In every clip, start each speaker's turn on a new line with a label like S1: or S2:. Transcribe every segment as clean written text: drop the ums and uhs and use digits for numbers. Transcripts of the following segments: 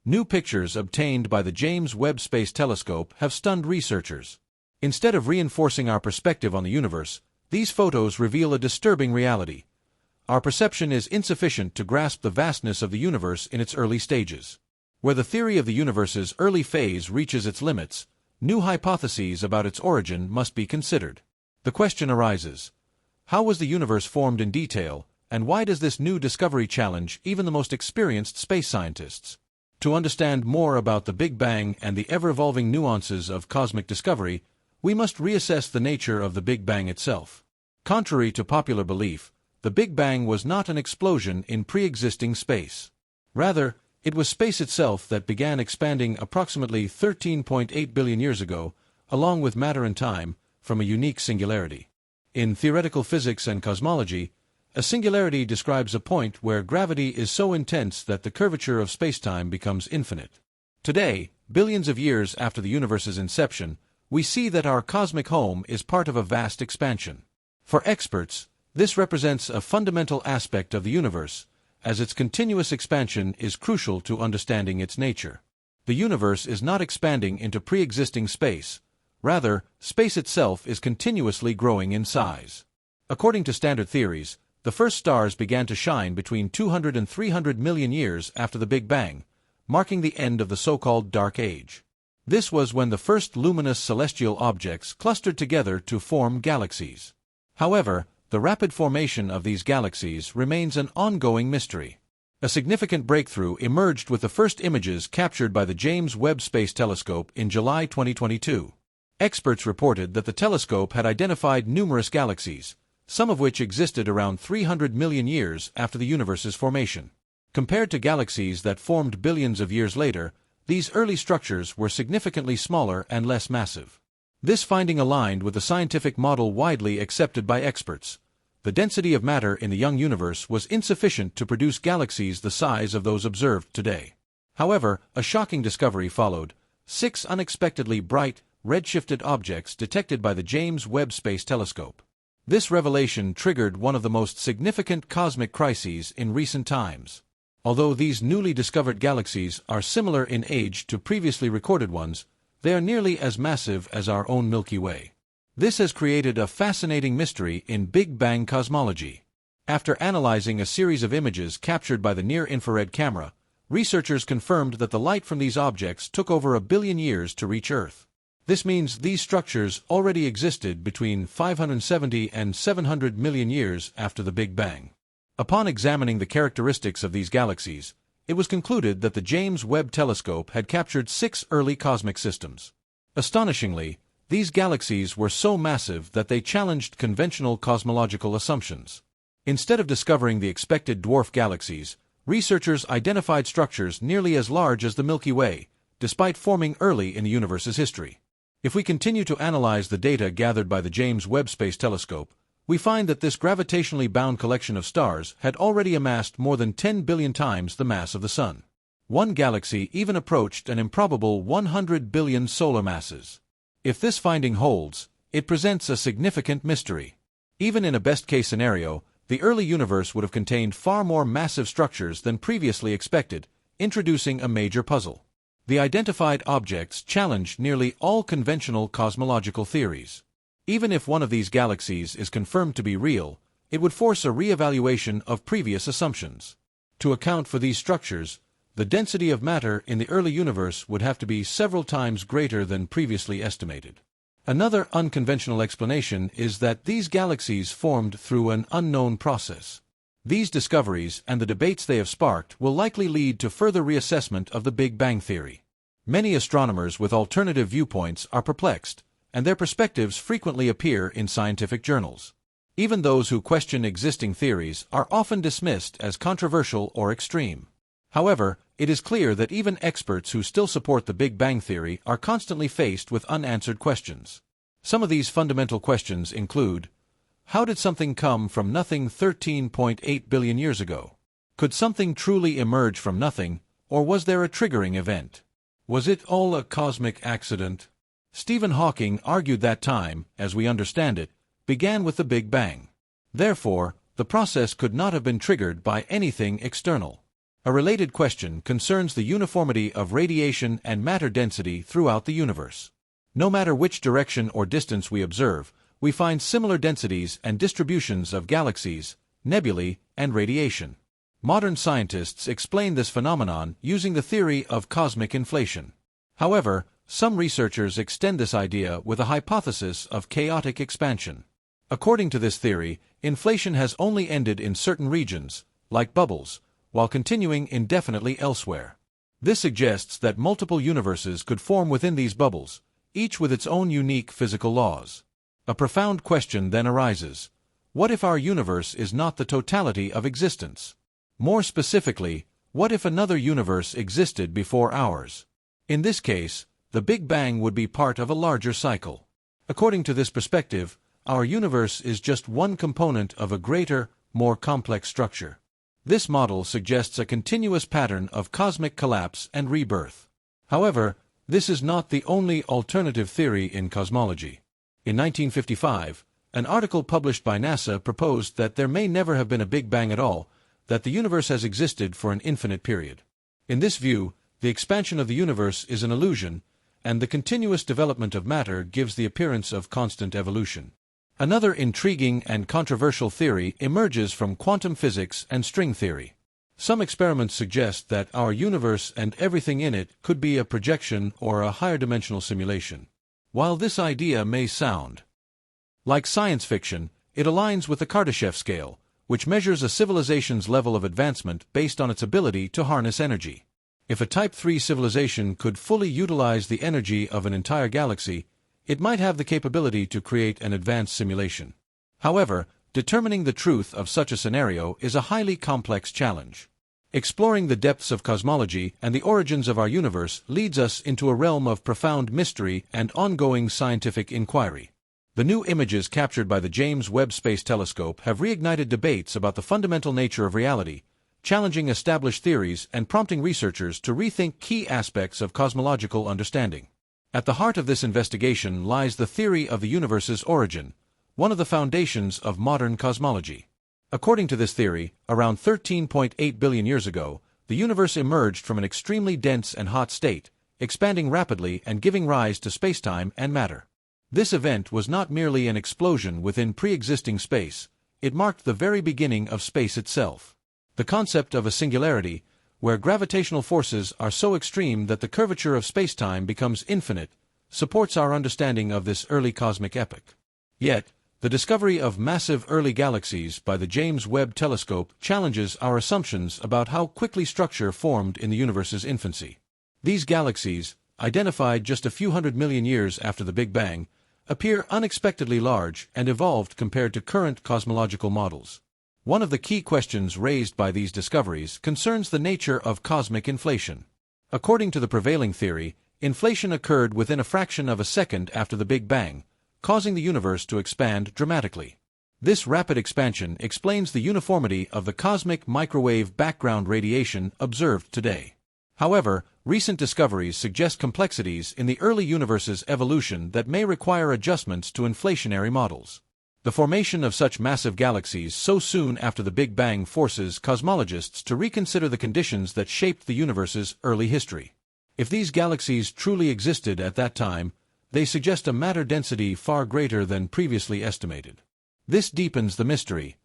S1: New pictures obtained by the James Webb Space Telescope have stunned researchers. Instead of reinforcing our perspective on the universe, these photos reveal a disturbing reality. Our perception is insufficient to grasp the vastness of the universe in its early stages. Where the theory of the universe's early phase reaches its limits, new hypotheses about its origin must be considered. The question arises: how was the universe formed in detail, and why does this new discovery challenge even the most experienced space scientists? To understand more about the Big Bang and the ever-evolving nuances of cosmic discovery, we must reassess the nature of the Big Bang itself. Contrary to popular belief, the Big Bang was not an explosion in pre-existing space. Rather, it was space itself that began expanding approximately 13.8 billion years ago, along with matter and time, from a unique singularity. In theoretical physics and cosmology, a singularity describes a point where gravity is so intense that the curvature of spacetime becomes infinite. Today, billions of years after the universe's inception, we see that our cosmic home is part of a vast expansion. For experts, this represents a fundamental aspect of the universe, as its continuous expansion is crucial to understanding its nature. The universe is not expanding into pre-existing space. Rather, space itself is continuously growing in size. According to standard theories, the first stars began to shine between 200 and 300 million years after the Big Bang, marking the end of the so-called Dark Age. This was when the first luminous celestial objects clustered together to form galaxies. However, the rapid formation of these galaxies remains an ongoing mystery. A significant breakthrough emerged with the first images captured by the James Webb Space Telescope in July 2022. Experts reported that the telescope had identified numerous galaxies, some of which existed around 300 million years after the universe's formation. Compared to galaxies that formed billions of years later, these early structures were significantly smaller and less massive. This finding aligned with the scientific model widely accepted by experts. The density of matter in the young universe was insufficient to produce galaxies the size of those observed today. However, a shocking discovery followed: 6 unexpectedly bright, redshifted objects detected by the James Webb Space Telescope. This revelation triggered one of the most significant cosmic crises in recent times. Although these newly discovered galaxies are similar in age to previously recorded ones, they are nearly as massive as our own Milky Way. This has created a fascinating mystery in Big Bang cosmology. After analyzing a series of images captured by the near-infrared camera, researchers confirmed that the light from these objects took over 1 billion years to reach Earth. This means these structures already existed between 570 and 700 million years after the Big Bang. Upon examining the characteristics of these galaxies, it was concluded that the James Webb Telescope had captured 6 early cosmic systems. Astonishingly, these galaxies were so massive that they challenged conventional cosmological assumptions. Instead of discovering the expected dwarf galaxies, researchers identified structures nearly as large as the Milky Way, despite forming early in the universe's history. If we continue to analyze the data gathered by the James Webb Space Telescope, we find that this gravitationally bound collection of stars had already amassed more than 10 billion times the mass of the Sun. One galaxy even approached an improbable 100 billion solar masses. If this finding holds, it presents a significant mystery. Even in a best-case scenario, the early universe would have contained far more massive structures than previously expected, introducing a major puzzle. The identified objects challenge nearly all conventional cosmological theories. Even if one of these galaxies is confirmed to be real, it would force a re-evaluation of previous assumptions. To account for these structures, the density of matter in the early universe would have to be several times greater than previously estimated. Another unconventional explanation is that these galaxies formed through an unknown process. These discoveries and the debates they have sparked will likely lead to further reassessment of the Big Bang theory. Many astronomers with alternative viewpoints are perplexed, and their perspectives frequently appear in scientific journals. Even those who question existing theories are often dismissed as controversial or extreme. However, it is clear that even experts who still support the Big Bang theory are constantly faced with unanswered questions. Some of these fundamental questions include: how did something come from nothing 13.8 billion years ago? Could something truly emerge from nothing, or was there a triggering event? Was it all a cosmic accident? Stephen Hawking argued that time, as we understand it, began with the Big Bang. Therefore, the process could not have been triggered by anything external. A related question concerns the uniformity of radiation and matter density throughout the universe. No matter which direction or distance we observe, we find similar densities and distributions of galaxies, nebulae, and radiation. Modern scientists explain this phenomenon using the theory of cosmic inflation. However, some researchers extend this idea with a hypothesis of chaotic expansion. According to this theory, inflation has only ended in certain regions, like bubbles, while continuing indefinitely elsewhere. This suggests that multiple universes could form within these bubbles, each with its own unique physical laws. A profound question then arises. What if our universe is not the totality of existence? More specifically, what if another universe existed before ours? In this case, the Big Bang would be part of a larger cycle. According to this perspective, our universe is just one component of a greater, more complex structure. This model suggests a continuous pattern of cosmic collapse and rebirth. However, this is not the only alternative theory in cosmology. In 1955, an article published by NASA proposed that there may never have been a Big Bang at all, that the universe has existed for an infinite period. In this view, the expansion of the universe is an illusion, and the continuous development of matter gives the appearance of constant evolution. Another intriguing and controversial theory emerges from quantum physics and string theory. Some experiments suggest that our universe and everything in it could be a projection or a higher dimensional simulation. While this idea may sound like science fiction, it aligns with the Kardashev scale, which measures a civilization's level of advancement based on its ability to harness energy. If a Type 3 civilization could fully utilize the energy of an entire galaxy, it might have the capability to create an advanced simulation. However, determining the truth of such a scenario is a highly complex challenge. Exploring the depths of cosmology and the origins of our universe leads us into a realm of profound mystery and ongoing scientific inquiry. The new images captured by the James Webb Space Telescope have reignited debates about the fundamental nature of reality, challenging established theories and prompting researchers to rethink key aspects of cosmological understanding. At the heart of this investigation lies the theory of the universe's origin, one of the foundations of modern cosmology. According to this theory, around 13.8 billion years ago, the universe emerged from an extremely dense and hot state, expanding rapidly and giving rise to spacetime and matter. This event was not merely an explosion within pre-existing space, it marked the very beginning of space itself. The concept of a singularity, where gravitational forces are so extreme that the curvature of spacetime becomes infinite, supports our understanding of this early cosmic epoch. Yet, the discovery of massive early galaxies by the James Webb Telescope challenges our assumptions about how quickly structure formed in the universe's infancy. These galaxies, identified just a few 100 million years after the Big Bang, appear unexpectedly large and evolved compared to current cosmological models. One of the key questions raised by these discoveries concerns the nature of cosmic inflation. According to the prevailing theory, inflation occurred within a fraction of a second after the Big Bang, causing the universe to expand dramatically. This rapid expansion explains the uniformity of the cosmic microwave background radiation observed today. However, recent discoveries suggest complexities in the early universe's evolution that may require adjustments to inflationary models. The formation of such massive galaxies so soon after the Big Bang forces cosmologists to reconsider the conditions that shaped the universe's early history. If these galaxies truly existed at that time, they suggest a matter density far greater than previously estimated. This deepens the mystery.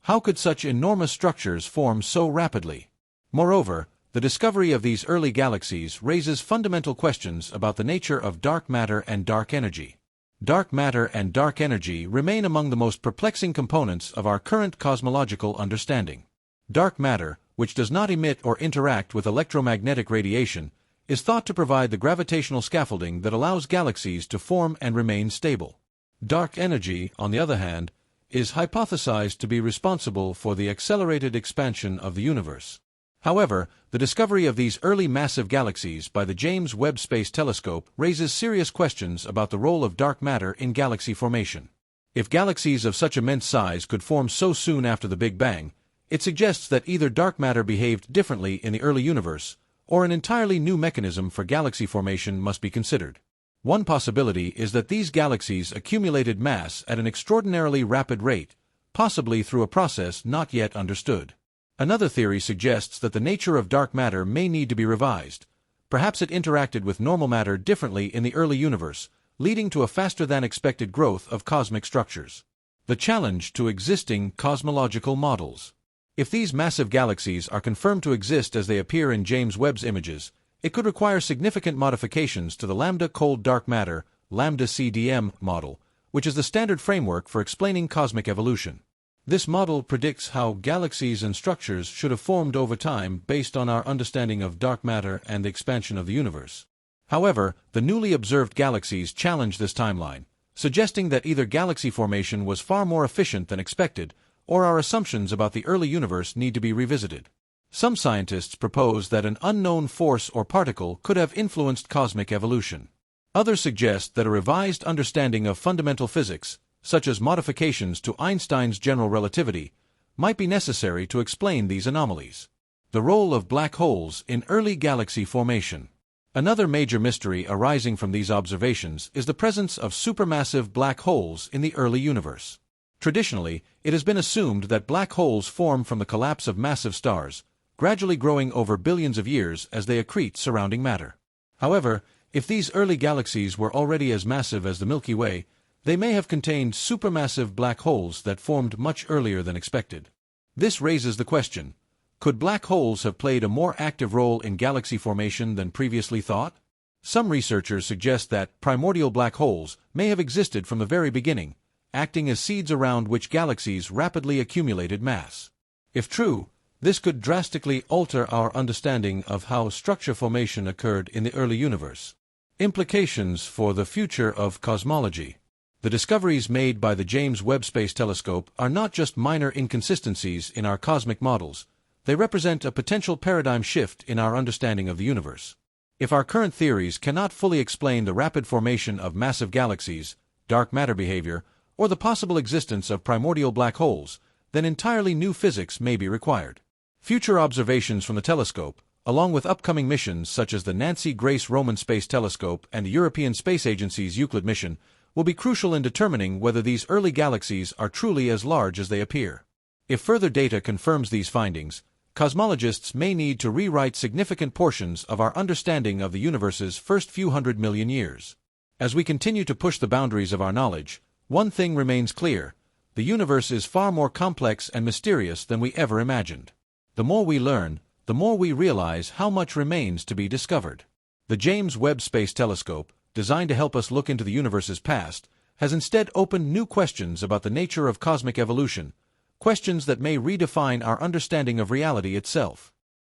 S1: How could such enormous structures form so rapidly? Moreover, the discovery of these early galaxies raises fundamental questions about the nature of dark matter and dark energy. Dark matter and dark energy remain among the most perplexing components of our current cosmological understanding. Dark matter, which does not emit or interact with electromagnetic radiation, is thought to provide the gravitational scaffolding that allows galaxies to form and remain stable. Dark energy, on the other hand, is hypothesized to be responsible for the accelerated expansion of the universe. However, the discovery of these early massive galaxies by the James Webb Space Telescope raises serious questions about the role of dark matter in galaxy formation. If galaxies of such immense size could form so soon after the Big Bang, it suggests that either dark matter behaved differently in the early universe, or an entirely new mechanism for galaxy formation must be considered. One possibility is that these galaxies accumulated mass at an extraordinarily rapid rate, possibly through a process not yet understood. Another theory suggests that the nature of dark matter may need to be revised. Perhaps it interacted with normal matter differently in the early universe, leading to a faster-than-expected growth of cosmic structures. The challenge to existing cosmological models. If these massive galaxies are confirmed to exist as they appear in James Webb's images, it could require significant modifications to the lambda cold dark matter lambda CDM model, which is the standard framework for explaining cosmic evolution. This model predicts how galaxies and structures should have formed over time based on our understanding of dark matter and the expansion of the universe. However, the newly observed galaxies challenge this timeline, suggesting that either galaxy formation was far more efficient than expected, or our assumptions about the early universe need to be revisited. Some scientists propose that an unknown force or particle could have influenced cosmic evolution. Others suggest that a revised understanding of fundamental physics, such as modifications to Einstein's general relativity, might be necessary to explain these anomalies. The role of black holes in early galaxy formation. Another major mystery arising from these observations is the presence of supermassive black holes in the early universe. Traditionally, it has been assumed that black holes form from the collapse of massive stars, gradually growing over billions of years as they accrete surrounding matter. However, if these early galaxies were already as massive as the Milky Way, they may have contained supermassive black holes that formed much earlier than expected. This raises the question, could black holes have played a more active role in galaxy formation than previously thought? Some researchers suggest that primordial black holes may have existed from the very beginning, acting as seeds around which galaxies rapidly accumulated mass. If true, this could drastically alter our understanding of how structure formation occurred in the early universe. Implications for the future of cosmology. The discoveries made by the James Webb Space Telescope are not just minor inconsistencies in our cosmic models, they represent a potential paradigm shift in our understanding of the universe. If our current theories cannot fully explain the rapid formation of massive galaxies, dark matter behavior, or the possible existence of primordial black holes, then entirely new physics may be required. Future observations from the telescope, along with upcoming missions such as the Nancy Grace Roman Space Telescope and the European Space Agency's Euclid mission, will be crucial in determining whether these early galaxies are truly as large as they appear. If further data confirms these findings, cosmologists may need to rewrite significant portions of our understanding of the universe's first few 100 million years. As we continue to push the boundaries of our knowledge, one thing remains clear: the universe is far more complex and mysterious than we ever imagined. The more we learn, the more we realize how much remains to be discovered. The James Webb Space Telescope, designed to help us look into the universe's past, has instead opened new questions about the nature of cosmic evolution, questions that may redefine our understanding of reality itself.